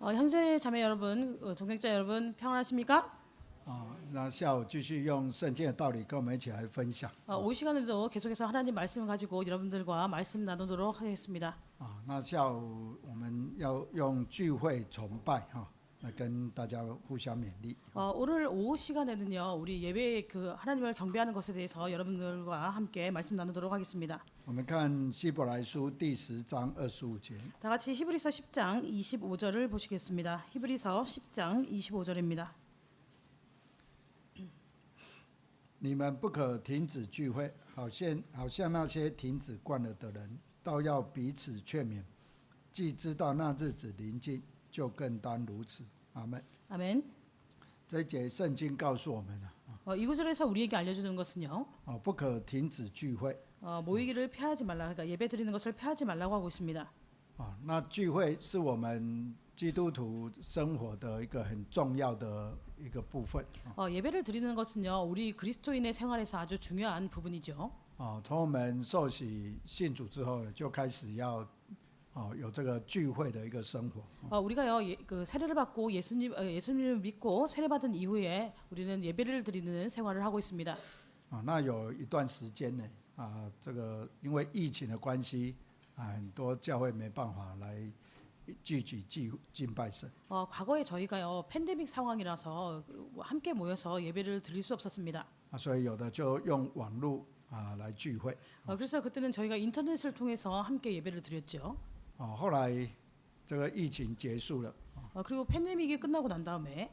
형제 자매 여러분, 동행자 여러분 평안하십니까? 那下午继续用圣经的道理跟我们一起来分享。 오후 시간에도 계속해서 하나님 말씀을 가지고 여러분들과 말씀 나누도록 하겠습니다. 那下午我们要用聚会崇拜来跟大家互相勉励。 오늘 오후 시간에는요, 우리 예배 하나님을 경배하는 것에 대해서 여러분들과 함께 말씀 나누도록 하겠습니다. 我们看希伯来书第10章25节。 다 같이 히브리서 10장 25절을 보시겠습니다. 히브리서 10장 25절입니다. 你们不可停止聚会，好像那些停止惯了的人，倒要彼此劝勉。既知道那日子临近，就更当如此。阿门。 아멘. 这一节圣经告诉我们이 구절에서 우리에게 알려주는 것은요, 不可停止聚会。 모이기를 피하지 말라, 그러니까 예배 드리는 것을 피하지 말라고 하고 있습니다. 那聚会是我们基督徒生活的一个很重要的一个部分。 예배를 드리는 것은요, 우리 그리스도인의 생활에서 아주 중요한 부분이죠. 从我们受洗信主之后，就开始要有这个聚会的一个生活。 우리가요, 세례를 받고 예수님을 믿고 세례받은 이후에 우리는 예배를 드리는 생활을 하고 있습니다. 那有一段时间呢，这个因为疫情的关系，很多教会没办法来聚集敬拜神。 과거에 저희가요, 팬데믹 상황이라서 함께 모여서 예배를 드릴 수 없었습니다. 所以有的就用网络来聚会。 그래서 그때는 저희가 인터넷을 통해서 함께 예배를 드렸죠. 后来这个疫情结束了， 그리고 팬데믹이 끝나고 난 다음에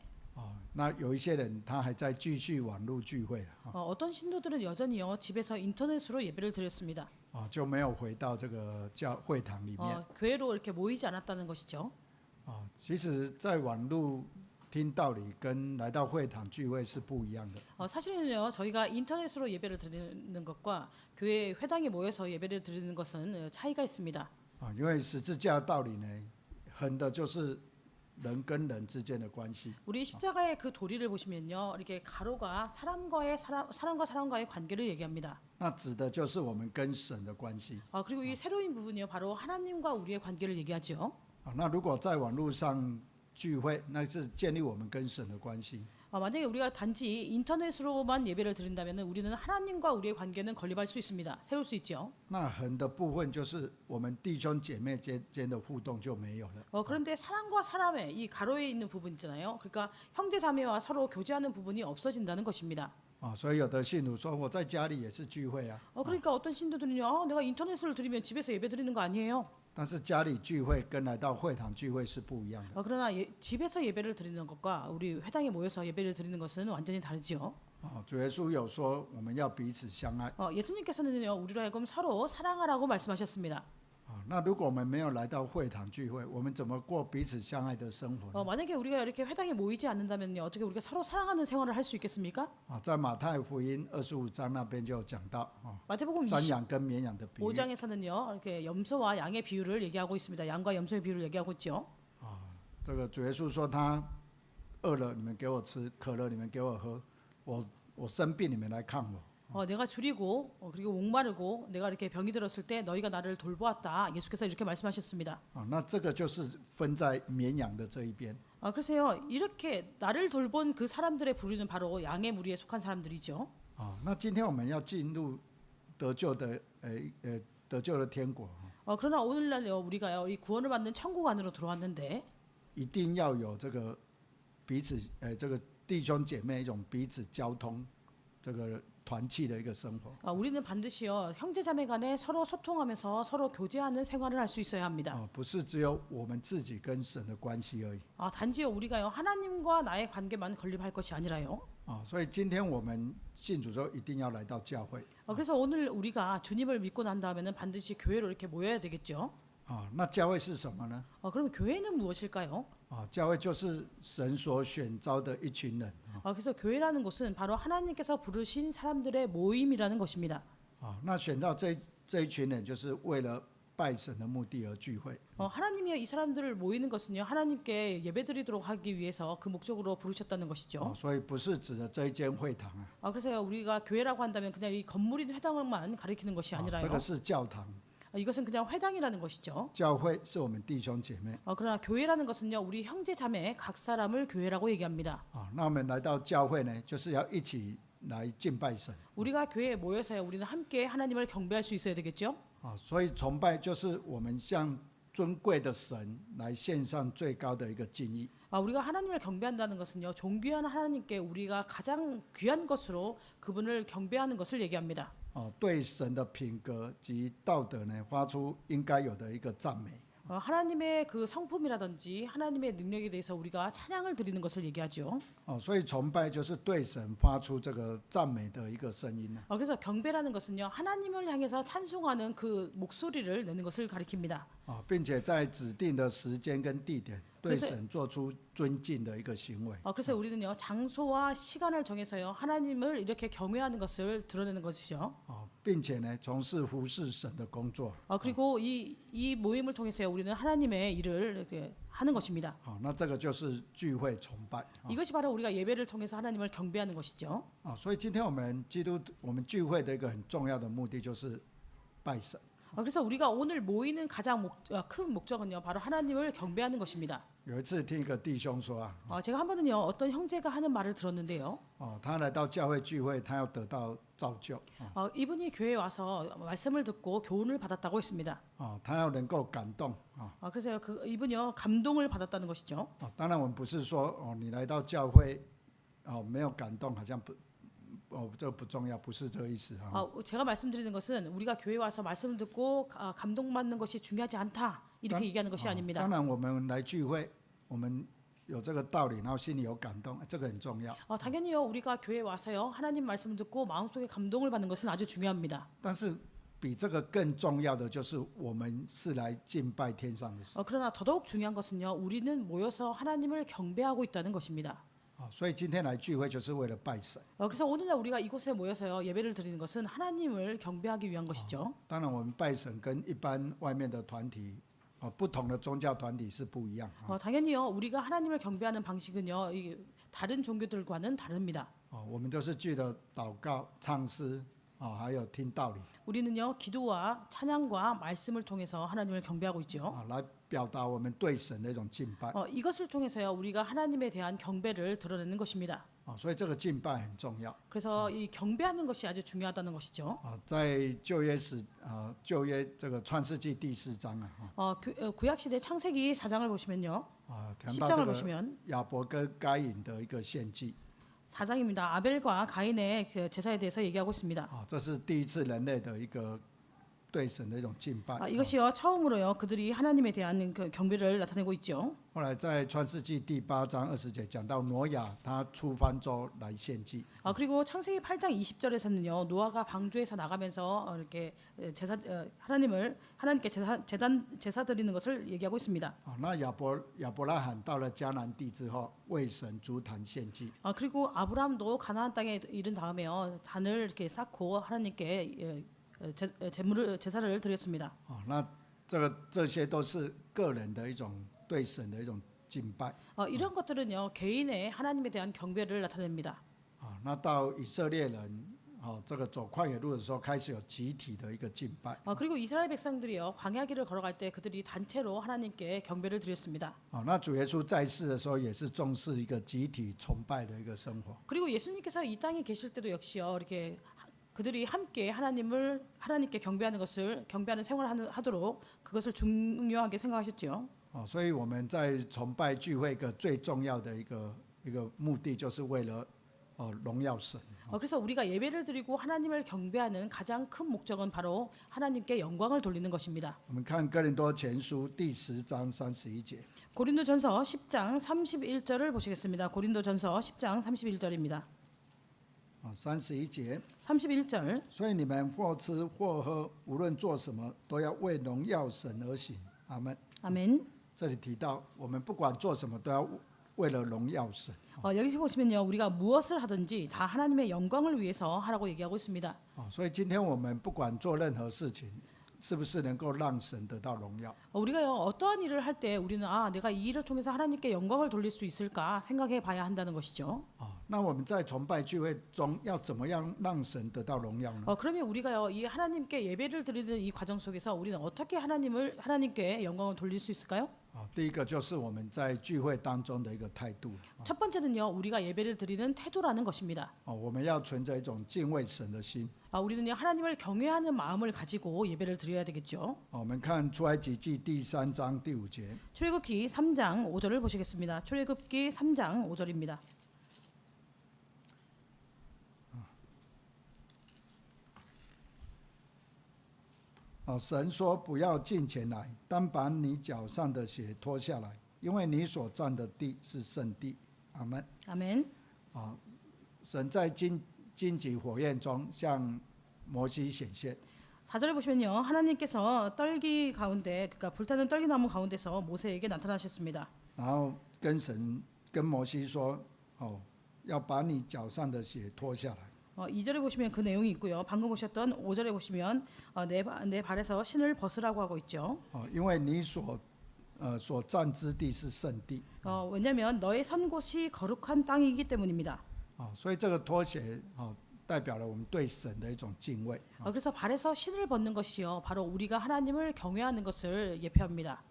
那有一些人他还在继续网络聚会， 어떤 신도들은 여전히요, 집에서 인터넷으로 예배를 드렸습니다. 就没有回到这个会堂里面。 교회로 이렇게 모이지 않았다는 것이죠. 其实，在网络听道理跟来到会堂聚会是不一样的。 사실은요, 저희가 인터넷으로 예배를 드리는 것과 교회 회당에 모여서 예배를 드리는 것은 차이가 있습니다. 因为十字架的道理呢，横的就是人跟人之间的关系。 우리 십자가의 그 도리를 보시면요, 이렇게 가로가 사람과 사람과의 관계를 얘기합니다. 那指的就是我们跟神的关系。 그리고 이 세로인 부분이요, 바로 하나님과 우리의 관계를 얘기하죠. 那如果在网络上聚会，那是建立我们跟神的关系。 만약에 우리가 단지 인터넷으로만 예배를 드린다면 우리는 하나님과 우리의 관계는 건립할 수 있습니다. 세울 수 있죠. 那横的部分就是我们弟兄姐妹间的互动就没有了。 그런데 사람과 사람의 이 가로에 있는 부분 있잖아요. 그러니까 형제 자매와 서로 교제하는 부분이 없어진다는 것입니다. 所以有的信徒说我在家里也是聚会啊。 그러니까 어떤 신도들은요, 내가 인터넷을 드리면 집에서 예배 드리는 거 아니에요. 但是家里聚会跟来到会堂聚会是不一样的。 그러나 집에서 예배를 드리는 것과 우리 회당에 모여서 예배를 드리는 것은 완전히 다르죠. 主耶稣有说我们要彼此相爱。 예수님께서는요, 우리로 하여금 서로 사랑하라고 말씀하셨습니다. 那如果我们没有来到会堂聚会，我们怎么过彼此相爱的生活呢？ 만약에 우리가 이렇게 회당에 모이지 않는다면요, 어떻게 우리가 서로 사랑하는 생활을 할 수 있겠습니까? 在马太福音25章那边就讲到 마태복음 山羊跟绵羊的比喻。 5장에서는요, 이렇게 염소와 양의 비유를 얘기하고 있습니다. 양과 염소의 비유를 얘기하고 있죠. 这个主耶稣说他饿了你们给我吃，渴了你们给我喝，我生病你们来看我。 내가 줄이고 그리고 목마르고 내가 이렇게 병이 들었을 때 너희가 나를 돌보았다. 예수께서 이렇게 말씀하셨습니다. 那这个就是分在绵羊的这一边。 그래서요, 이렇게 나를 돌본 그 사람들의 부류는 바로 양의 무리에 속한 사람들이죠. 那今天我们要进入得救的天国， 그러나 오늘날요, 우리가요, 이 구원을 받는 천국 안으로 들어왔는데 一定要有这个彼此这个弟兄姐妹一种彼此交通，这个团契的一个生活。 우리는 반드시요, 형제자매 간에 서로 소통하면서 서로 교제하는 생활을 할 수 있어야 합니다. 不是只有我们自己跟神的关系而已。 단지요, 우리가요, 하나님과 나의 관계만 건립할 것이 아니라요. 所以今天我们信主之后一定要来到教会。 그래서 오늘 우리가 주님을 믿고 난 다음에는 반드시 교회로 이렇게 모여야 되겠죠. 那教会是什么呢？ 그럼 교회는 무엇일까요? 教会就是神所选召的一群人。 그래서 교회라는 곳은 바로 하나님께서 부르신 사람들의 모임이라는 것입니다. 那选到这一群人，就是为了拜神的目的而聚会。 하나님이 이 사람들을 모이는 것은요, 하나님께 예배드리도록 하기 위해서 그 목적으로 부르셨다는 것이죠. 所以不是指的这一间会堂그래서 우리가 교회라고 한다면 그냥 이 건물인 회당만 가리키는 것이 아니라요. 这个是教堂。 이것은 그냥 회당이라는 것이죠. 教会是我们弟兄姐妹 그러나 교회라는 것은요, 우리 형제 자매 각 사람을 교회라고 얘기합니다. 那我们来到教会呢，就是要一起来敬拜神 우리가 교회에 모여서야 우리는 함께 하나님을 경배할 수 있어야 되겠죠. 所以崇拜就是我们向尊贵的神来献上最高的一个敬意 우리가 하나님을 경배한다는 것은요, 존귀한 하나님께 우리가 가장 귀한 것으로 그분을 경배하는 것을 얘기합니다. 对神的品格及道德呢，发出应该有的一个赞美 하나님의 그 성품이라든지 하나님의 능력에 대해서 우리가 찬양을 드리는 것을 얘기하죠. 所以崇拜就是对神发出这个赞美的一个声音呢 그래서 경배라는 것은요, 하나님을 향해서 찬송하는 그 목소리를 내는 것을 가리킵니다. 并且在指定的时间跟地点对 그래서 神做出尊敬的一个行为 그래서 우리는요, 장소와 시간을 정해서요, 하나님을 이렇게 경외하는 것을 드러내는 것이죠. 并且呢，从事服侍神的工作 그리고 이 모임을 통해서요, 우리는 하나님의 일을 이렇게 하는 것입니다. 那这个就是聚会崇拜 이것이 바로 우리가 예배를 통해서 하나님을 경배하는 것이죠. 所以今天我们聚会的一个很重要的目的就是拜神 그래서 우리가 오늘 모이는 가장 큰 목적은요, 바로 하나님을 경배하는 것입니다. 有一次听一个弟兄说 제가 한 번은요, 어떤 형제가 하는 말을 들었는데요. 他来到教会聚会，他要得到造就 이분이 교회에 와서 말씀을 듣고 교훈을 받았다고 했습니다. 他要能够感动 그래서 이분이요, 감동을 받았다는 것이죠. 当然我们不是说你来到教会没有感动好像不这个不重要，不是这个意思 제가 말씀드리는 것은 우리가 교회에 와서 말씀을 듣고 감동받는 것이 중요하지 않다, 이렇게 얘기하는 것이 아닙니다. 当然我们来聚会，我们有这个道理，然后心里有感动，这个很重要。 당연히요, 우리가 교회에 와서요, 하나님 말씀을 듣고 마음속에 감동을 받는 것은 아주 중요합니다. 但是比这个更重要的就是我们是来敬拜天上的神 그러나 더더욱 중요한 것은요, 우리는 모여서 하나님을 경배하고 있다는 것입니다. 所以今天来聚会就是为了拜神。 그래서 오늘날 우리가 이곳에 모여서요, 예배를 드리는 것은 하나님을 경배하기 위한 것이죠. 当然我们拜神跟一般外面的团体不同的宗教团体是不一样 당연히요, 우리가 하나님을 경배하는 방식은요, 다른 종교들과는 다릅니다. 我们都是聚的祷告、唱诗还有听道理 우리는요, 기도와 찬양과 말씀을 통해서 하나님을 경배하고 있죠. 来表达我们对神的一种敬拜 이것을 통해서요, 우리가 하나님에 대한 경배를 드러내는 것입니다. 所以这个敬拜很重要 그래서 이 경배하는 것이 아주 중요하다는 것이죠. 在旧约这个创世纪第4章 구약 시대 창세기 4장을 보시면요, 谈到这 10장을 个 보시면 亚伯跟该隐的一个献祭 4장입니다. 아벨과 가인의 그 제사에 대해서 얘기하고 있습니다. 这是第一次人类的一个对神的一种敬拜 이것이요, 처음으로요, 그들이 하나님에 대한 그 경배를 나타내고 있죠. 后来在创世纪第8章20节讲到挪亚他出方舟来献祭 그리고 창세기 8장 20절에서는요, 노아가 방주에서 나가면서 이렇게 하나님께 제사 드리는 것을 얘기하고 있습니다. 那亚伯拉罕到了迦南地之后为神筑坛献祭 그리고 아브라함도 가나안 땅에 이른 다음에요, 단을 이렇게 쌓고 하나님께 제사를 드렸습니다. 那这些都是个人的一种对神的一种敬拜 이런 것들은요, 개인의 하나님에 대한 경배를 나타냅니다. 那到以色列人这个走旷野路的时候开始有集体的一个敬拜 그리고 이스라엘 백성들이요, 광야길을 걸어갈 때 그들이 단체로 하나님께 경배를 드렸습니다. 那主耶稣在世的时候也是重视一个集体崇拜的一个生活 그리고 예수님께서 이 땅에 계실 때도 역시요, 이렇게 그들이 함께 하나님께 경배하는 생활을 하도록 그것을 중요하게 생각하셨죠. 所以我们在崇拜聚会一个最重要的一个目的就是为了荣耀神 그래서 우리가 예배를 드리고 하나님을 경배하는 가장 큰 목적은 바로 하나님께 영광을 돌리는 것입니다. 我们看哥林多前书第10章31节 고린도전서 10장 31절을 보시겠습니다. 고린도전서 10장 31절입니다. 31节 31절 所以你们或吃或喝无论做什么都要为荣耀神而行阿们 아멘. 这里提到我们不管做什么都要为了荣耀神 여기서 보시면요, 우리가 무엇을 하든지 다 하나님의 영광을 위해서 하라고 얘기하고 있습니다. 所以今天我们不管做任何事情是不是能够让神得到荣耀 우리가요, 어떠한 일을 할 때 우리는 내가 이 일을 통해서 하나님께 영광을 돌릴 수 있을까 생각해 봐야 한다는 것이죠. 那我们在崇拜聚会中要怎么样让神得到荣耀呢？ 그러면 우리가요 이 하나님께 예배를 드리는 이 과정 속에서 우리는 어떻게 하나님께 영광을 돌릴 수 있을까요? 第一个就是我们在聚会当中的一个态度。 첫 번째는요 우리가 예배를 드리는 태도라는 것입니다. 我们要存着一种敬畏神的心。 우리는요 하나님을 경외하는 마음을 가지고 예배를 드려야 되겠죠. 我们看出埃及记第3章第5节。 출애굽기 3장 5절을 보시겠습니다. 출애굽기 3장 5절입니다. 神说不要进前来，单把你脚上的鞋脱下来，因为你所站的地是圣地。阿门。 아멘. 神在荆棘火焰中向摩西显现。 4절에 보시면요 하나님께서 떨기 가운데 그러니까 불타는 떨기나무 가운데서 모세에게 나타나셨습니다. 然后跟摩西说，要把你脚上的鞋脱下来。 2절에 보시면 그 내용이 있고요. 방금 보셨던 5절에 보시면 내 발에서 신을 벗으라고 하고 있죠. 因为你所站之地是圣地。 왜냐하면 너의 선 곳이 거룩한 땅이기 때문입니다. 所以这个脱鞋代表了我们对神的一种敬畏。 그래서 발에서 신을 벗는 것이요 바로 우리가 하나님을 경외하는 것을 예표합니다.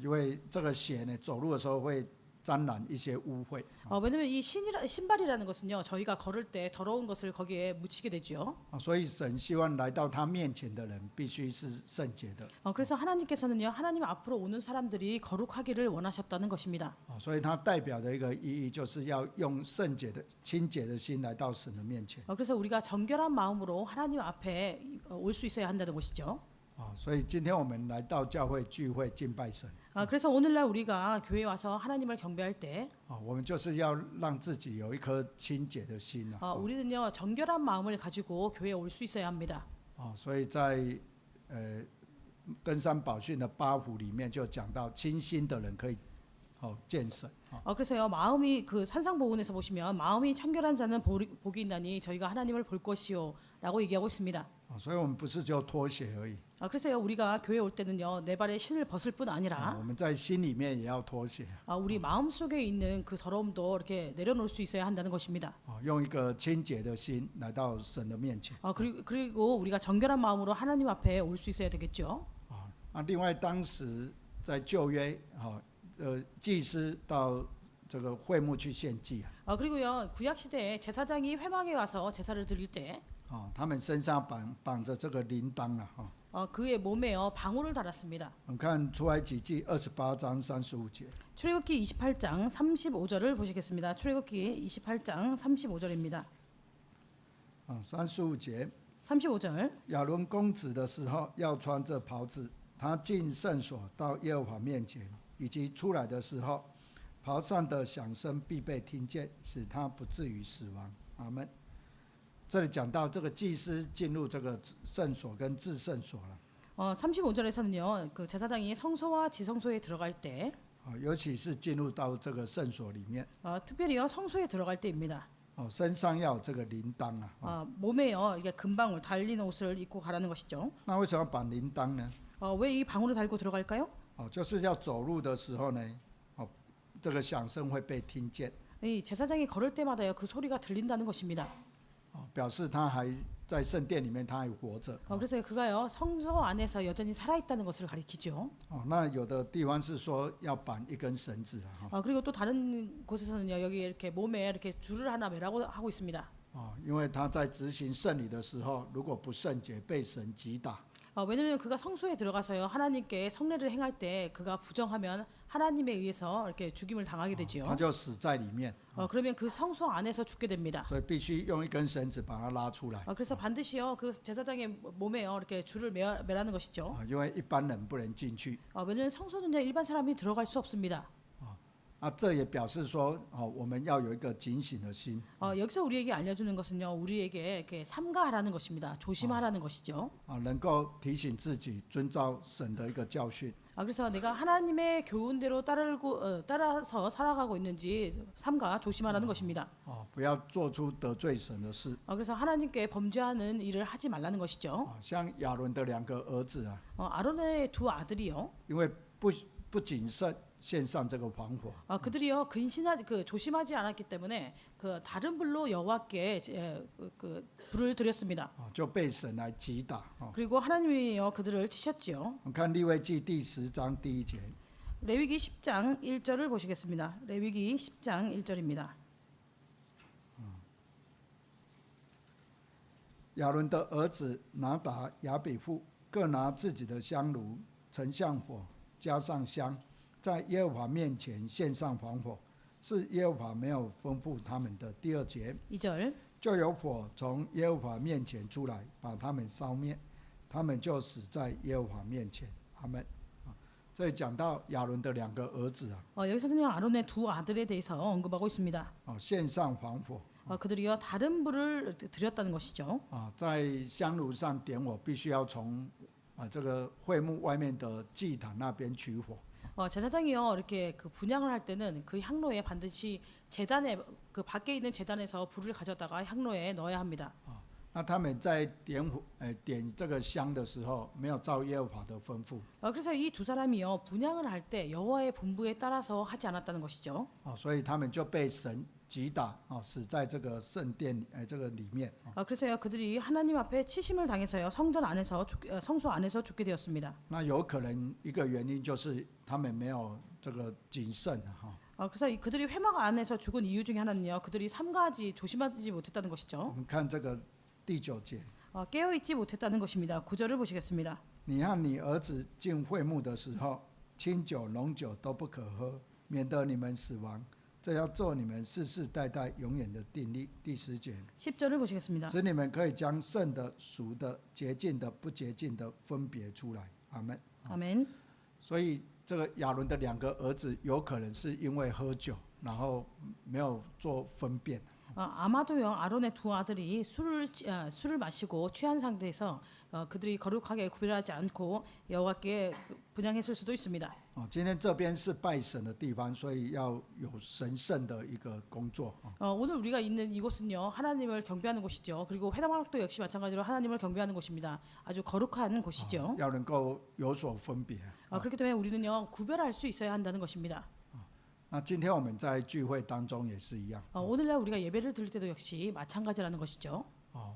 因为这个鞋呢，走路的时候会沾染一些污秽。 왜냐하면 이 신발이라는 것은요 저희가 걸을 때 더러운 것을 거기에 묻히게 되죠. 所以神希望来到他面前的人必须是圣洁的。 그래서 하나님께서는요 하나님 앞으로 오는 사람들이 거룩하기를 원하셨다는 것입니다. 所以它代表的一个意义就是要用圣洁的、清洁的心来到神的面前。 그래서 우리가 정결한 마음으로 하나님 앞에 올 수 있어야 한다는 것이죠. 所以今天我们来到教会聚会敬拜神。 그래서 오늘날 우리가 교회에 와서 하나님을 경배할 때 我们就是要让自己有一颗清洁的心。 우리는요 정결한 마음을 가지고 교회에 올 수 있어야 합니다. 所以在登山宝训的8福里面就讲到，清心的人可以见神。 그래서요 마음이 그 산상보훈에서 보시면 마음이 청결한 자는 복이 있나니 저희가 하나님을 볼 것이요라고 얘기하고 있습니다. 所以我们不是就脱鞋而已。 그래서요 우리가 교회 올 때는요 내 발에 신을 벗을 뿐 아니라 我们在心里面也要脱鞋。 우리 마음 속에 있는 그 더러움도 이렇게 내려놓을 수 있어야 한다는 것입니다. 用一个清洁的心来到神的面前。 그리고 우리가 정결한 마음으로 하나님 앞에 올 수 있어야 되겠죠. 另外当时在旧约，祭司到这个会幕去献祭。 그리고요 구약 시대에 제사장이 회막에 와서 제사를 드릴 때 他们身上绑着这个铃铛啊。 그의 몸에요 방울을 달았습니다. 我们看出埃及记28章35节。 출애굽기 28장 35절을 보시겠습니다. 출애굽기 28장 35절입니다. 35节。 35절. 亚伦公职的时候要穿这袍子，他进圣所到耶和华面前，以及出来的时候，袍上的响声必被听见，使他不至于死亡。阿门。这里讲到这个祭司进入这个圣所跟至圣所了。 35절에서는요 그 제사장이 성소와 지성소에 들어갈 때 尤其是进入到这个圣所里面， 특별히요 성소에 들어갈 때입니다. 身上要有这个铃铛啊。 몸에요 이게 금방울 달린 옷을 입고 가라는 것이죠. 那为什么要绑铃铛呢？ 왜 이 방울을 달고 들어갈까요? 就是要走路的时候呢，这个响声会被听见。 이 제사장이 걸을 때마다요 그 소리가 들린다는 것입니다. 表示他还在圣殿里面，他还活着。 그래서 그가요 성소 안에서 여전히 살아있다는 것을 가리키죠. 那有的地方是说要绑一根绳子。 그리고 또 다른 곳에서는요 여기 이렇게 몸에 이렇게 줄을 하나 매라고 하고 있습니다. 因为他在执行圣礼的时候，如果不圣洁，被神击打。 왜냐하면 그가 성소에 들어가서요 하나님께 성례를 행할 때 그가 부정하면 하나님에 의해서 이렇게 죽임을 당하게 되지요. 他就死在里面。 그러면 그 성소 안에서 죽게 됩니다. 所以必须用一根绳子把它拉出来。 그래서 반드시요 그 제사장의 몸에요 이렇게 줄을 매라는 것이죠. 因为一般人不能进去。 왜냐하면 성소는요 일반 사람이 들어갈 수 없습니다. 这也表示说，我们要有一个警醒的心。 여기서 우리에게 알려주는 것은요 우리에게 이렇게 삼가하라는 것입니다. 조심하라는 것이죠. 能够提醒自己遵照神的一个教训。 그래서 내가 하나님의 교훈대로 따라서 살아가고 있는지 삼가 조심하라는 것입니다. 不要做出得罪神的事。 그래서 하나님께 범죄하는 일을 하지 말라는 것이죠. 像亚伦的2个儿子啊， 아론의 두 아들이요. 因为不谨慎，献上这个黄火。 그들이요 근신하지 조심하지 않았기 때문에 그 다른 불로 여호와께 그 불을 드렸습니다. 就被神来击打。 그리고 하나님이요 그들을 치셨지요. 我们看利未记第10章第1节， 레위기 10장 1절을 보시겠습니다. 레위기 10장 1절입니다. 亚伦的儿子拿达、亚比户各拿自己的香炉，盛上火，加上香，在耶和华面前献上黄火，是耶和华没有吩咐他们的。第2节， 2절 就有火从耶和华面前出来，把他们烧灭，他们就死在耶和华面前。阿门。这里讲到亚伦的2个儿子啊， 여기서는요 아론의 두 아들에 대해서 언급하고 있습니다. 献上黄火 그들이요 다른 불을 드렸다는 것이죠. 在香炉上点火，必须要从这个会幕外面的祭坛那边取火。 제사장이요 이렇게 그 분향을 할 때는 그 향로에 반드시 재단에 그 밖에 있는 재단에서 불을 가져다가 향로에 넣어야 합니다. 那他们在点这个香的时候，没有照耶和华的吩咐， 그래서 이 두 사람이요 분향을 할 때 여호와의 분부에 따라서 하지 않았다는 것이죠. 所以他们就被神击打，死在这个圣殿这个里面。 그래서요 그들이 하나님 앞에 치심을 당해서요 성전 안에서 성소 안에서 죽게 되었습니다. 那有可能一个原因就是他们没有这个谨慎哈。 그래서 그들이 회막 안에서 죽은 이유 중에 하나는요 그들이 삼가하지 조심하지 못했다는 我 것이죠. 们看这个第9节， 깨어있지 못했다는 것입니다. 9절을 보시겠습니다. 你和你儿子进会幕的时候，清酒、浓酒都不可喝，免得你们死亡。这要做你们世世代代永远的定例。第10节， 10절을 보시겠습니다. 使你们可以将圣的、俗的、洁净的、不洁净的分别出来。阿门。 아멘. 所以这个亚伦的2个儿子有可能是因为喝酒，然后没有做分辨。 아마도요 아론의 두 아들이 술을 마시고 취한 상태에서 그들이 거룩하게 구별하지 않고 여호와께 분향했을 수도 있습니다. 今天这边是拜神的地方，所以要有神圣的一个工作。 오늘 우리가 있는 이곳은요 하나님을 경배하는 곳이죠. 그리고 회당학도 역시 마찬가지로 하나님을 경배하는 곳입니다. 아주 거룩한 곳이죠. 要能够有所分别。 그렇기 때문에 우리는요 구별할 수 있어야 한다는 것입니다. 那今天我们在聚会当中也是一样。 오늘날 우리가 예배를 드릴 때도 역시 마찬가지라는 것이죠.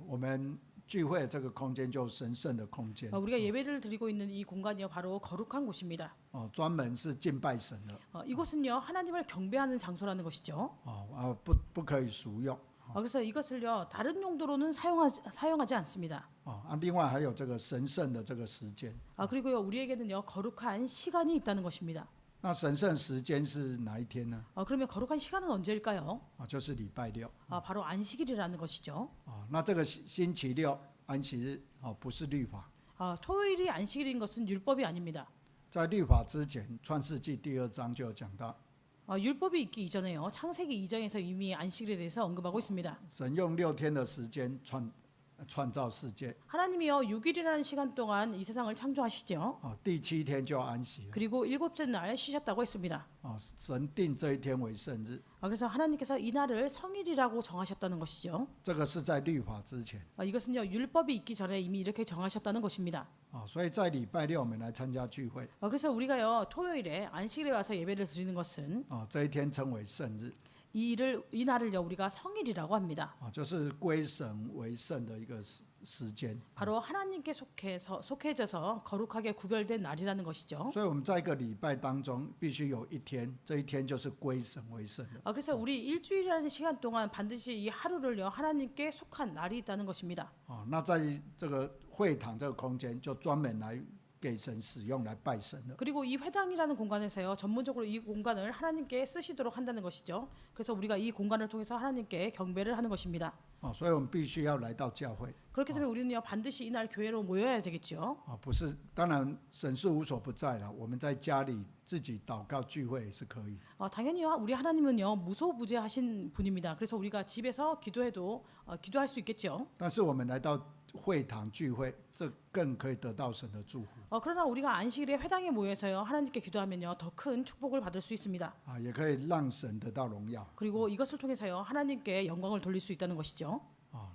我们聚会这个空间就神圣的空间， 우리가 예배를 드리고 있는 이 공간이요 바로 거룩한 곳입니다. 专门是敬拜神的， 이곳은요 하나님을 경배하는 장소라는 것이죠. 不可以俗用。 그래서 이것을요 다른 용도로는 사용하지 않습니다. 另外还有这个神圣的这个时间。 그리고요 우리에게는요 거룩한 시간이 있다는 것입니다. 那神圣时间是哪一天呢？ 그러면 거룩한 시간은 언제일까요? 就是礼拜六。 바로 안식일이라는 것이죠. 那这个星期六安息日不是律法， 토요일이 안식일인 것은 율법이 아닙니다. 在律法之前，创世纪第2章就有讲到， 율법이 있기 이전에요 창세기 2장에서 이미 안식일에 대해서 언급하고 있습니다. 神用6天的时间创造世界， 하나님이요 6일이라는 시간 동안 이 세상을 창조하시죠. 第7天就安息了。 그리고 7째 날 쉬셨다고 했습니다. 神定这一天为圣日， 그래서 하나님께서 이 날을 성일이라고 정하셨다는 것이죠. 这个是在律法之前。 이것은요 율법이 있기 전에 이미 이렇게 정하셨다는 것입니다. 所以在礼拜六我们来参加聚会， 그래서 우리가요 토요일에 안식일에 와서 예배를 드리는 것은 这一天称为圣日， 이 날을요 우리가 성일이라고 합니다. 就是归神为圣的一个时间。 바로 하나님께 속해져서 거룩하게 구별된 날이라는 것이죠. 所以我们在一个礼拜当中必须有一天，这一天就是归神为圣的。 그래서 우리 일주일이라는 시간 동안 반드시 이 하루를요 하나님께 속한 날이 있다는 것입니다. 那在这个会堂这个空间就专门来给神使用来拜神的。 그리고 이 회당이라는 공간에서요 전문적으로 이 공간을 하나님께 쓰시도록 한다는 것이죠. 그래서 우리가 이 공간을 통해서 하나님께 경배를 하는 것입니다. 所以我们必须要来到教会。 그렇기 때문에 우리는요 반드시 이날 교회로 모여야 되겠죠. 不是，当然神是无所不在了。我们在家里自己祷告聚会也是可以。 당연히요 우리 하나님은요 무소부재하신 분입니다. 그래서 우리가 집에서 기도해도 기도할 수 있겠죠. 但是我们来到会堂聚会，这更可以得到神的祝福。 그러나 우리가 안식일에 회당에 모여서요 하나님께 기도하면요 더 큰 축복을 받을 수 있습니다. 也可以让神得到荣耀。 그리고 이것을 통해서요 하나님께 영광을 돌릴 수 있다는 것이죠.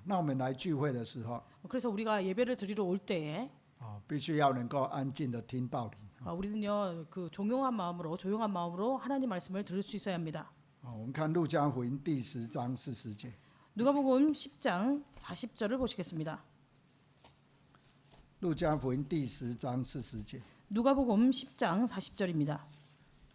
那我们来聚会的时候， 그래서 우리가 예배를 드리러 올 때에 必须要能够安静的听道理。 우리는요 그 조용한 마음으로 하나님 말씀을 들을 수 있어야 합니다. 我们看路加福音第10章40节。 누가복음 10장 40절을 보시겠습니다. 路加福音第10章40节。 누가복음 10장 40절입니다.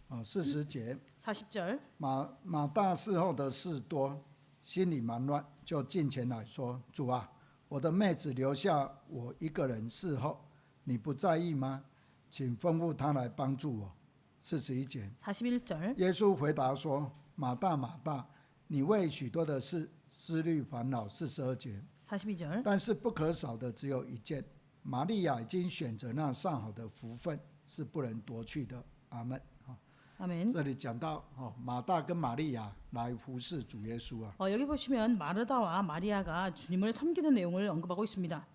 40节， 40절 马大事后的事多，心里忙乱，就近前来说：“主啊，我的妹子留下我一个人侍候，你不在意吗？请吩咐她来帮助我。” 41节， 41절 耶稣回答说：“马大，马大，你为许多的事思虑烦恼。” 42节， 42절 但是不可少的只有一件，玛利亚已经选择那上好的福分，是不能夺去的。阿门。 아멘. 这里讲到马大跟玛利亚来服侍主耶稣啊。 여기 보시면 마르다와 마리아가 주님을 섬기는 내용을 언급하고 있습니다.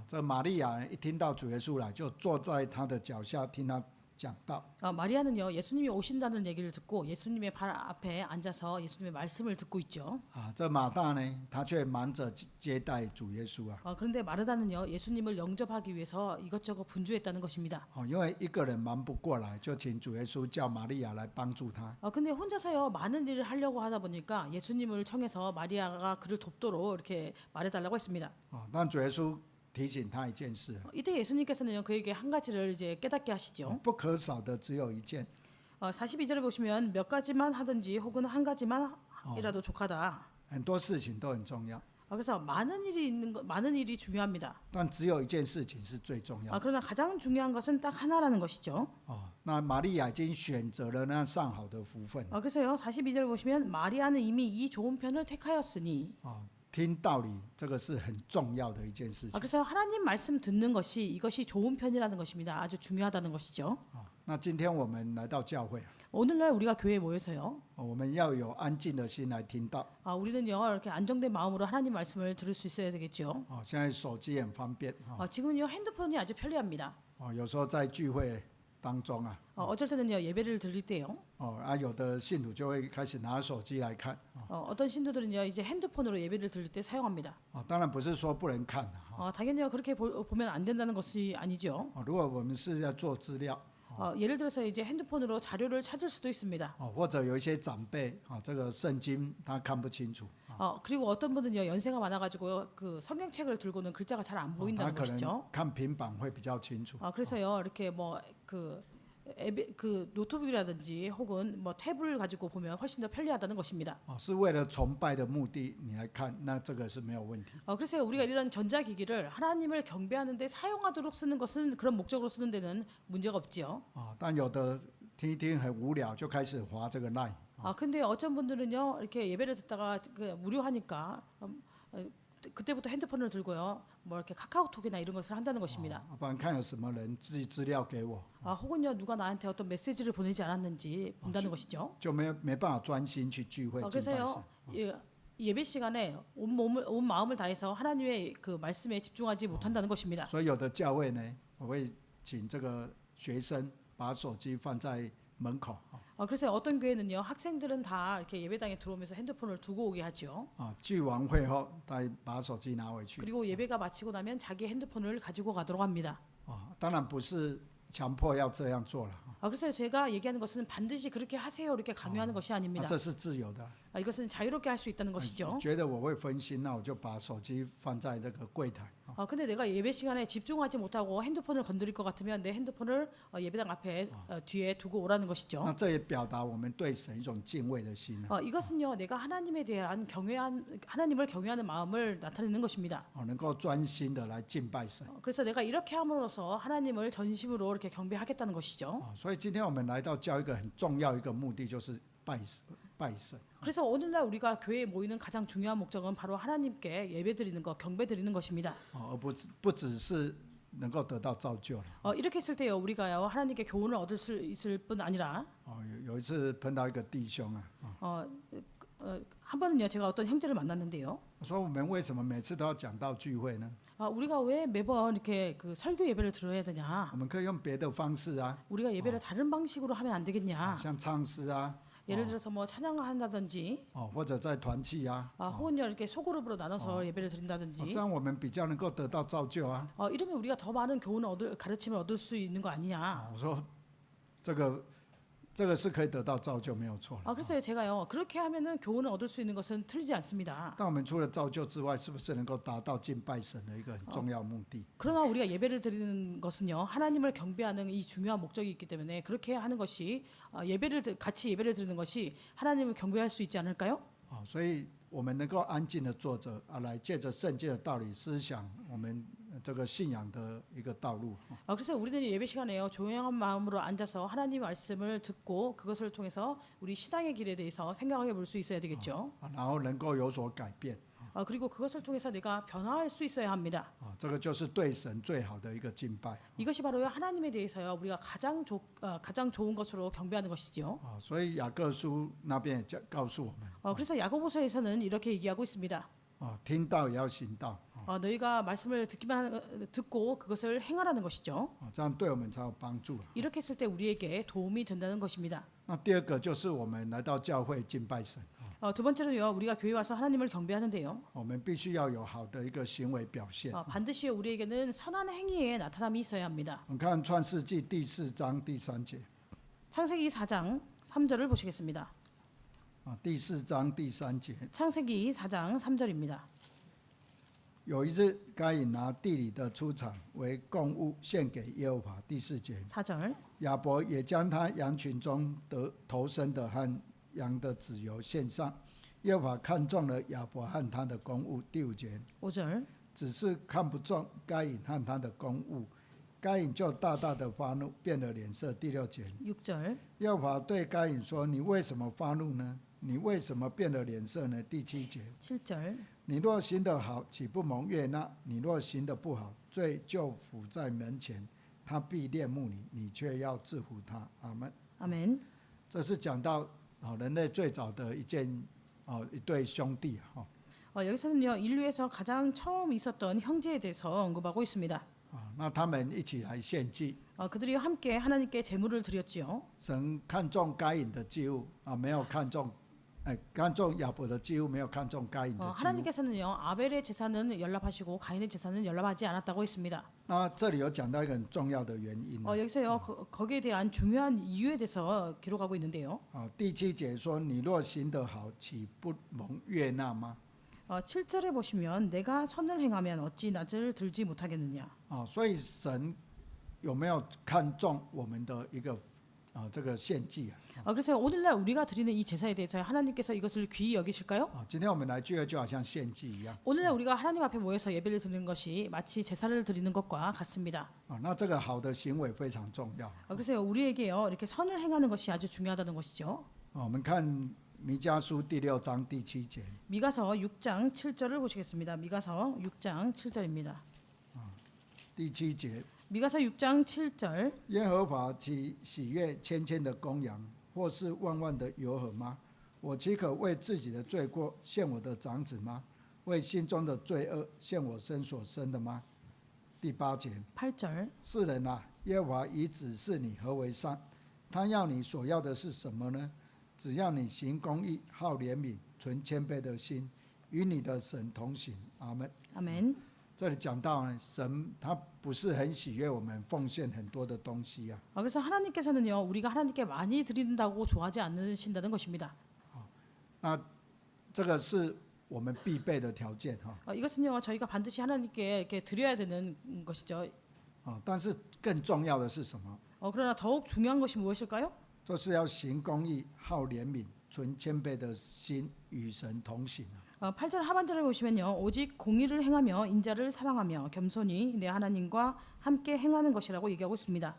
这玛利亚一听到主耶稣来，就坐在他的脚下听他讲道。 마리아는요 예수님이 오신다는 얘기를 듣고 예수님의 발 앞에 앉아서 예수님의 말씀을 듣고 있죠. 这马大呢，他却忙着接待主耶稣啊。 그런데 마르다는요 예수님을 영접하기 위해서 이것저것 분주했다는 것입니다. 因为一个人忙不过来，就请主耶稣叫玛利亚来帮助他。 근데 혼자서요 많은 일을 하려고 하다 보니까 예수님을 청해서 마리아가 그를 돕도록 이렇게 말해달라고 했습니다. 但主耶稣提醒他一件事， 이때 예수님께서는요 그에게 한 가지를 이제 깨닫게 하시죠. 不可少的只有一件。 42절에 보시면 몇 가지만 하든지 혹은 한 가지만이라도 족하다. 很多事情都很重要， 그래서 많은 일이 중요합니다. 但只有一件事情是最重要的。 그러나 가장 중요한 것은 딱 하나라는 것이죠. 那玛利亚已经选择了那上好的福分。 그래서요 42절에 보시면 마리아는 이미 이 좋은 편을 택하였으니 听道理，这个是很重要的一件事情。 그래서 하나님 말씀 듣는 것이 이것이 좋은 편이라는 것입니다. 아주 중요하다는 것이죠. 那今天我们来到教会， 오늘날 우리가 교회에 모여서요. 我们要有安静的心来听道。 우리는요 이렇게 안정된 마음으로 하나님 말씀을 들을 수 있어야 되겠죠. 现在手机很方便， 지금은요 핸드폰이 아주 편리합니다. 有时候在聚会当中啊， 어쩔 때는요 예배를 드릴 때요. 有的信徒就会开始拿手机来看。 어떤 신도들은요 이제 핸드폰으로 예배를 드릴 때 사용합니다. 当然不是说不能看， 당연히요 그렇게 보면 안 된다는 것이 아니죠. 如果我们是要做资料， 예를 들어서 이제 핸드폰으로 자료를 찾을 수도 있습니다. 或者有一些长辈这个圣经他看不清楚， 그리고 어떤 분은요 연세가 많아가지고 그 성경책을 들고는 글자가 잘 안 他 보인다는 可能 것이죠. 看平板会比较清楚。 그래서요 이렇게 뭐 그 노트북이라든지 혹은 뭐 탭을 가지고 보면 훨씬 더 편리하다는 것입니다. 是为了崇拜的目的你来看，那这个是没有问题。 그래서 우리가 이런 전자기기를 하나님을 경배하는데 사용하도록 쓰는 것은 그런 목적으로 쓰는 데는 문제가 없지요. 但有的听一听很无聊，就开始滑这个 line。 근데 어떤 분들은요 이렇게 예배를 듣다가 무료하니까 그때부터 핸드폰을 들고요 뭐 이렇게 카카오톡이나 이런 것을 한다는 것입니다. 不然看有什么人资料给我， 혹은요 누가 나한테 어떤 메시지를 보내지 않았는지 본다는 것이죠. 就没办法专心去聚会敬拜神。 그래서요 예배 시간에 온 마음을 다해서 하나님의 그 말씀에 집중하지 못한다는 것입니다. 所以有的教会呢，我会请这个学生把手机放在门口。 그래서 어떤 교회는요 학생들은 다 이렇게 예배당에 들어오면서 핸드폰을 두고 오게 하죠. 聚完会后，再把手机拿回去。 그리고 예배가 마치고 나면 자기 핸드폰을 가지고 가도록 합니다. 当然不是强迫要这样做了， 그래서 제가 얘기하는 것은 반드시 그렇게 하세요 이렇게 강요하는 것이 아닙니다. 这是自由的。 이것은 자유롭게 할 수 있다는 것이죠. 觉得我会分心，那我就把手机放在这个柜台。 근데 내가 예배 시간에 집중하지 못하고 핸드폰을 건드릴 것 같으면 내 핸드폰을 예배당 앞에 뒤에 두고 오라는 것이죠. 那这也表达我们对神一种敬畏的心。 이것은요 내가 하나님에 대한 하나님을 경외하는 마음을 나타내는 것입니다. 能够专心的来敬拜神。 그래서 내가 이렇게 함으로써 하나님을 전심으로 이렇게 경배하겠다는 것이죠. 所以今天我们来到教一个很重要一个目的，就是拜神。 그래서 오늘날 우리가 교회에 모이는 가장 중요한 목적은 바로 하나님께 예배드리는 것, 경배드리는 것입니다. 而不只是能够得到造就了。 이렇게 했을 때요 우리가요 하나님께 교훈을 얻을 수 있을 뿐 아니라 有一次碰到一个弟兄啊， 한 번은요 제가 어떤 형제를 만났는데요. 说我们为什么每次都要讲到聚会呢？ 우리가 왜 매번 이렇게 그 설교 예배를 들어야 되냐? 我们可以用别的方式啊， 우리가 예배를 다른 방식으로 하면 안 되겠냐? 像唱诗啊， 예를 들어서 뭐 찬양을 한다든지, 或者在团契啊， 혹은요 이렇게 소그룹으로 나눠서 예배를 드린다든지. 这样我们比较能够得到造就啊。 이러면 우리가 더 많은 교훈을 가르침을 얻을 수 있는 거 아니냐? 我说这个是可以得到造就，没有错。 그래서 제가요 그렇게 하면은 교훈을 얻을 수 있는 것은 틀리지 않습니다. 但我们除了造就之外，是不是能够达到敬拜神的一个很重要目的？ 그러나 우리가 예배를 드리는 것은요 하나님을 경배하는 이 중요한 목적이 있기 때문에 그렇게 하는 것이 같이 예배를 드리는 것이 하나님을 경배할 수 있지 않을까요? 所以我们能够安静的坐着来借着圣经的道理思想我们这个信仰的一个道路。 그래서 우리는 예배 시간에요 조용한 마음으로 앉아서 하나님 말씀을 듣고 그것을 통해서 우리 신앙의 길에 대해서 생각해 볼 수 있어야 되겠죠. 然后能够有所改变。 그리고 그것을 통해서 내가 변화할 수 있어야 합니다. 这个就是对神最好的一个敬拜。 이것이 바로 하나님에 대해서요 우리가 가장 좋은 것으로 경배하는 것이죠. 所以雅各书那边也告诉我们， 그래서 야고보서에서는 이렇게 얘기하고 있습니다. 听道也要行道， 너희가 말씀을 듣고 그것을 행하라는 것이죠. 这样对我们才有帮助。 이렇게 했을 때 우리에게 도움이 된다는 것입니다. 那第二个就是我们来到教会敬拜神， 두 번째로요 우리가 교회 와서 하나님을 경배하는데요. 我们必须要有好的一个行为表现。 반드시 우리에게는 선한 행위의 나타남이 있어야 합니다. 我们看创世纪第4章第3节， 창세기 4장 3절을 보시겠습니다. 第4章第3节， 창세기 4장 3절입니다. 有一日，该隐拿地里的出产为供物献给耶和华。第4节， 4절 亚伯也将他羊群中得头生的和羊的脂油献上。耶和华看中了亚伯和他的供物。第5节， 5절 只是看不中该隐和他的供物，该隐就大大的发怒，变了脸色。第6节， 6절 耶和华对该隐说：“你为什么发怒呢？你为什么变了脸色呢？”第7节， 7절 你若行得好，岂不蒙悦纳？你若行得不好，罪就伏在门前，他必恋慕你，你却要制服他。阿门。 아멘. 这是讲到人类最早的一对兄弟。 여기서는요 인류에서 가장 처음 있었던 형제에 대해서 언급하고 있습니다. 那他们一起来献祭。 그들이 함께 하나님께 제물을 드렸지요. 神看重该隐的祭物，没有看重亚伯的祭物，没有看重该隐的祭物。 하나님께서는요 아벨의 제사는 연락하시고 가인의 제사는 연락하지 않았다고 했습니다. 那这里有讲到一个很重要的原因。 여기서요 거기에 대한 중요한 이유에 대해서 기록하고 있는데요. 第7节说：“你若行得好，岂不蒙悦纳吗？” 7절에 보시면 내가 선을 행하면 어찌 낯을 들지 못하겠느냐. 所以神有没有看重我们的一个这个献祭？ 그래서 오늘날 우리가 드리는 이 제사에 대해서 하나님께서 이것을 귀히 여기실까요? 今天我们来聚会就好像献祭一样。 오늘날 우리가 하나님 앞에 모여서 예배를 드리는 것이 마치 제사를 드리는 것과 같습니다. 那这个好的行为非常重要。 그래서 우리에게요 이렇게 선을 행하는 것이 아주 중요하다는 것이죠. 我们看弥迦书第6章第7节。 미가서 6장 7절을 보시겠습니다. 미가서 6장 7절입니다. 第7节， 미가서 6장 7절 耶和华岂喜悦千千的公羊，或是万万的油和吗？我岂可为自己的罪过献我的长子吗？为心中的罪恶献我身所生的吗？第8节， 8절 世人啊，耶和华已指示你何为善，他要你所要的是什么呢？只要你行公义，好怜悯，存谦卑的心，与你的神同行。阿门。 아멘. 这里讲到呢，神他不是很喜悦我们奉献很多的东西啊。 그래서 하나님께서는요 우리가 하나님께 많이 드린다고 좋아하지 않으신다는 것입니다. 那这个是我们必备的条件哈。 이것은요 저희가 반드시 하나님께 이렇게 드려야 되는 것이죠. 但是更重要的是什么？ 그러나 더욱 중요한 것이 무엇일까요? 就是要行公义，好怜悯，存谦卑的心，与神同行。 8절 하반절에 보시면요 오직 공의를 행하며 인자를 사랑하며 겸손히 내 하나님과 함께 행하는 것이라고 얘기하고 있습니다.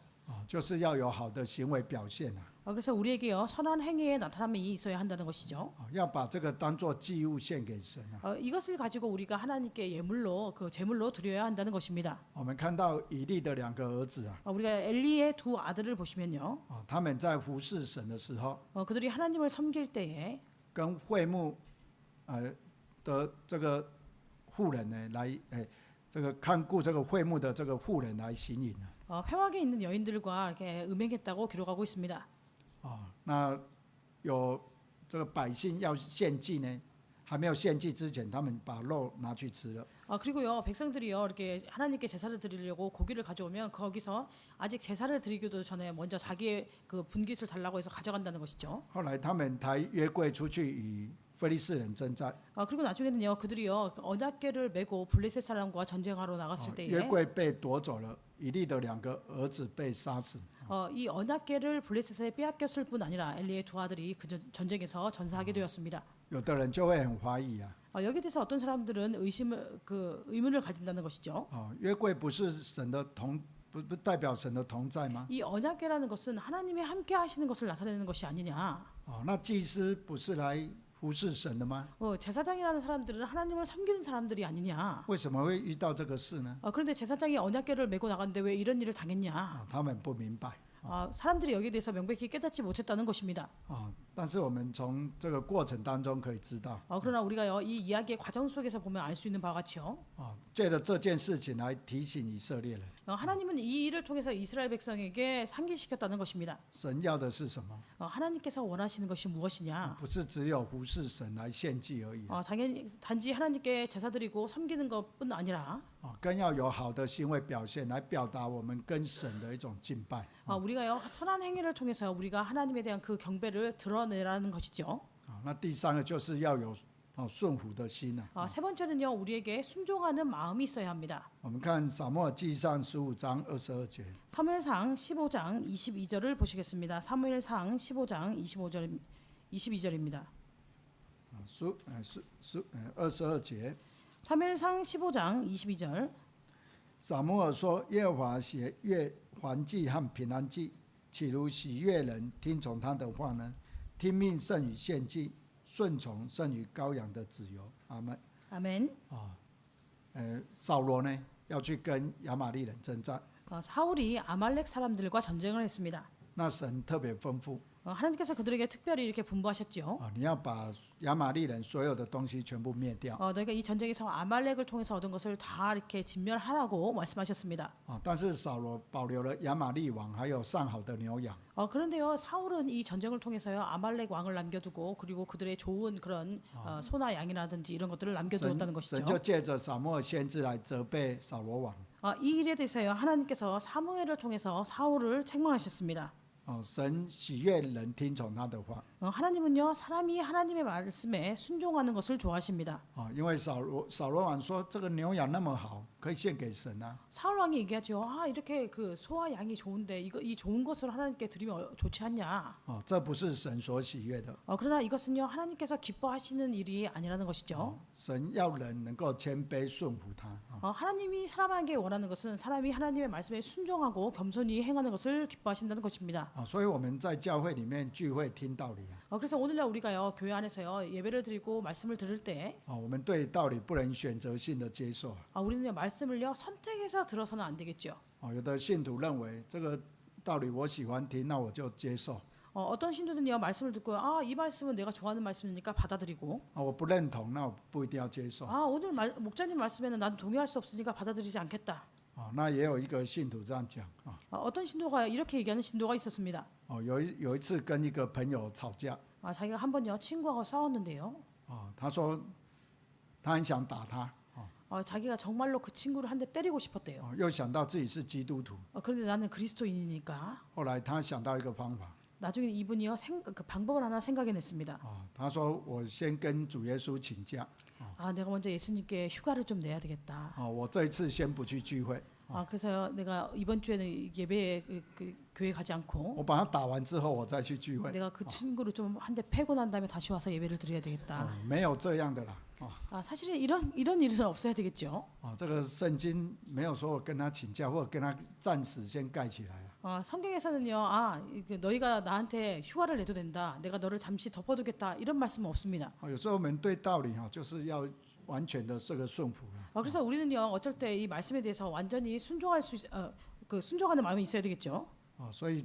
就是要有好的行为表现啊。 그래서 우리에게요 선한 행위의 나타남이 있어야 한다는 것이죠. 要把这个当作祭物献给神啊。 이것을 가지고 우리가 하나님께 예물로 제물로 드려야 한다는 것입니다. 我们看到以利的2个儿子啊， 우리가 엘리의 두 아들을 보시면요 他们在服侍神的时候， 그들이 하나님을 섬길 때에 跟会幕的这个妇人呢，来这个看顾这个会幕的这个妇人来行淫啊。 회막에 있는 여인들과 이렇게 음행했다고 기록하고 있습니다. 那有这个百姓要献祭呢，还没有献祭之前，他们把肉拿去吃了。 그리고요 백성들이요 이렇게 하나님께 제사를 드리려고 고기를 가져오면 거기서 아직 제사를 드리기도 전에 먼저 자기의 그 분깃을 달라고 해서 가져간다는 것이죠. 后来他们抬约柜出去与非利士人征战， 그리고 나중에는요 그들이요 그 언약궤를 메고 블레셋 사람과 전쟁하러 나갔을 约 때에 柜被夺走了，以利的2个儿子被杀死。 이 언약궤를 블레셋에 빼앗겼을 뿐 아니라 엘리의 두 아들이 그 전쟁에서 전사하게 되었습니다. 有的人就会很怀疑啊， 여기에 대해서 어떤 사람들은 의문을 가진다는 것이죠. 约柜不是神的同，不代表神的同在吗？ 이 언약궤라는 것은 하나님이 함께 하시는 것을 나타내는 것이 아니냐. 那祭司不是来服侍神的吗？ 제사장이라는 사람들은 하나님을 섬기는 사람들이 아니냐. 为什么会遇到这个事呢？ 그런데 제사장이 언약궤를 메고 나갔는데 왜 이런 일을 당했냐. 他们不明白。 사람들이 여기에 대해서 명백히 깨닫지 못했다는 것입니다. 但是我们从这个过程当中可以知道， 그러나 우리가요 이 이야기의 과정 속에서 보면 알 수 있는 바와 같이요. 借着这件事情来提醒以色列人， 하나님은 이 일을 통해서 이스라엘 백성에게 상기시켰다는 것입니다. 神要的是什么？ 하나님께서 원하시는 것이 무엇이냐. 不是只有服侍神来献祭而已， 당연히 단지 하나님께 제사 드리고 섬기는 것뿐 아니라 更要有好的行为表现来表达我们跟神的一种敬拜。 우리가요 선한 행위를 통해서 우리가 하나님에 대한 그 경배를 드러내라는 것이죠. 那第三个就是要有顺服的心啊。 세 번째는요 우리에게 순종하는 마음이 있어야 합니다. 我们看撒母耳记上15章22节， 사무엘상 15장 22절을 보시겠습니다. 사무엘상 15장 22절입니다. 22节， 사무엘상 15장 22절. 撒母耳说：“耶和华写悦燔祭和平安祭，岂如喜悦人听从他的话呢？听命胜于献祭，顺从胜于羔羊的脂油。”阿门。 아멘. 扫罗呢要去跟亚玛力人征战， 사울이 아말렉 사람들과 전쟁을 했습니다. 那神特别吩咐 하나님께서 그들에게 특별히 이렇게 분부하셨죠. 你要把亚玛力人所有的东西全部灭掉。 너희가 이 전쟁에서 아말렉을 통해서 얻은 것을 다 이렇게 진멸하라고 말씀하셨습니다. 但是扫罗保留了亚玛力王还有上好的牛羊。 그런데요 사울은 이 전쟁을 통해서요 아말렉 왕을 남겨두고 그리고 그들의 좋은 그런 소나 양이라든지 이런 것들을 남겨두었다는 것이죠. 神就借着撒母耳先知来责备扫罗王。 이 일에 대해서요 하나님께서 사무엘을 통해서 사울을 책망하셨습니다. 神喜悦人听从他的话。 하나님은요 사람이 하나님의 말씀에 순종하는 것을 좋아하십니다. 因为扫罗王说这个牛羊那么好，可以献给神啊。 사울 왕이 얘기하죠. 이렇게 그 소와 양이 좋은데 이 좋은 것을 하나님께 드리면 좋지 않냐. 这不是神所喜悦的。 그러나 이것은요 하나님께서 기뻐하시는 일이 아니라는 것이죠. 神要人能够谦卑顺服他。 하나님이 사람에게 원하는 것은 사람이 하나님의 말씀에 순종하고 겸손히 행하는 것을 기뻐하신다는 것입니다. 所以我们在教会里面聚会听道理啊。 그래서 오늘날 우리가요 교회 안에서요 예배를 드리고 말씀을 들을 때 我们对道理不能选择性的接受。 우리는 말씀을요 선택해서 들어서는 안 되겠죠. 有的信徒认为这个道理我喜欢听，那我就接受。 어떤 신도들은요 말씀을 듣고 이 말씀은 내가 좋아하는 말씀이니까 받아들이고 我不认同，那我不一定要接受。 오늘 목자님 말씀에는 난 동의할 수 없으니까 받아들이지 않겠다. 那也有一个信徒这样讲。 어떤 신도가 이렇게 얘기하는 신도가 있었습니다. 有一次跟一个朋友吵架， 자기가 한 번요 친구하고 싸웠는데요. 他说他很想打他， 자기가 정말로 그 친구를 한 대 때리고 싶었대요. 又想到自己是基督徒， 그런데 나는 그리스도인이니까 后来他想到一个方法， 나중에 이분이요 그 방법을 하나 생각해냈습니다. 他说我先跟主耶稣请假， 내가 먼저 예수님께 휴가를 좀 내야 되겠다. 我这一次先不去聚会， 그래서 내가 이번 주에는 예배에 그 교회 가지 않고 我把他打完之后我再去聚会。 내가 그 친구를 좀 한 대 패고 난 다음에 다시 와서 예배를 드려야 되겠다. 没有这样的啦。 사실은 이런 일은 없어야 되겠죠. 这个圣经没有说我跟他请假或者跟他暂时先盖起来了。 성경에서는요, 너희가 나한테 휴가를 내도 된다. 내가 너를 잠시 덮어두겠다. 이런 말씀은 없습니다. 有时候我们对道理就是要完全的这个顺服了。 그래서 우리는요, 어쩔 때 이 말씀에 대해서 완전히 순종할 그 순종하는 마음이 있어야 되겠죠. 所以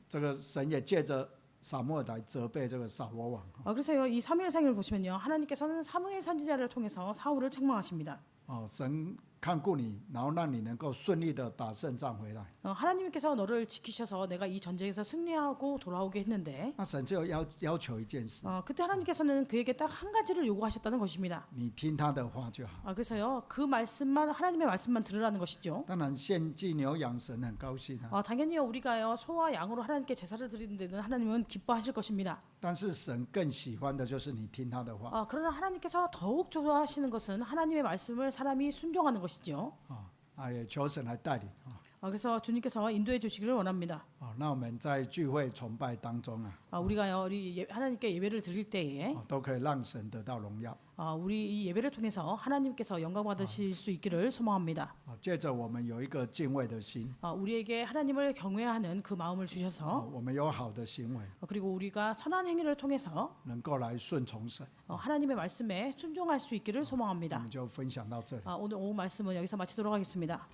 这个神也借着撒母耳来责备这个扫罗王。 그래서요, 이 사무엘상을 보시면요, 하나님께서는 사무엘 선지자를 통해서 사울을 책망하십니다. 神看顾你，然后让你能够顺利的打胜仗回来。 하나님께서 너를 지키셔서 내가 이 전쟁에서 승리하고 돌아오게 했는데 那神就要求一件事， 그때 하나님께서는 그에게 딱 한 가지를 요구하셨다는 것입니다. 你听他的话就好。 그래서요 그 말씀만 하나님의 말씀만 들으라는 것이죠. 当然献祭牛羊神很高兴啊， 당연히요 우리가요 소와 양으로 하나님께 제사를 드리는 데는 하나님은 기뻐하실 것입니다. 但是神更喜欢的就是你听他的话。 그러나 하나님께서 더욱 좋아하시는 것은 하나님의 말씀을 사람이 순종하는 것이죠. 也求神来带领啊。 그래서 주님께서 인도해 주시기를 원합니다. 那我们在聚会崇拜当中啊， 우리가요 우리 하나님께 예배를 드릴 때에 都可以让神得到荣耀。 우리 이 예배를 통해서 하나님께서 영광 받으실 수 있기를 소망합니다. 接着我们有一个敬畏的心， 우리에게 하나님을 경외하는 그 마음을 주셔서 我们有好的行为， 그리고 우리가 선한 행위를 통해서 能够来顺从神。 하나님의 말씀에 순종할 수 있기를 我 소망합니다. 们就分享到这里。 오늘 오후 말씀은 여기서 마치도록 하겠습니다.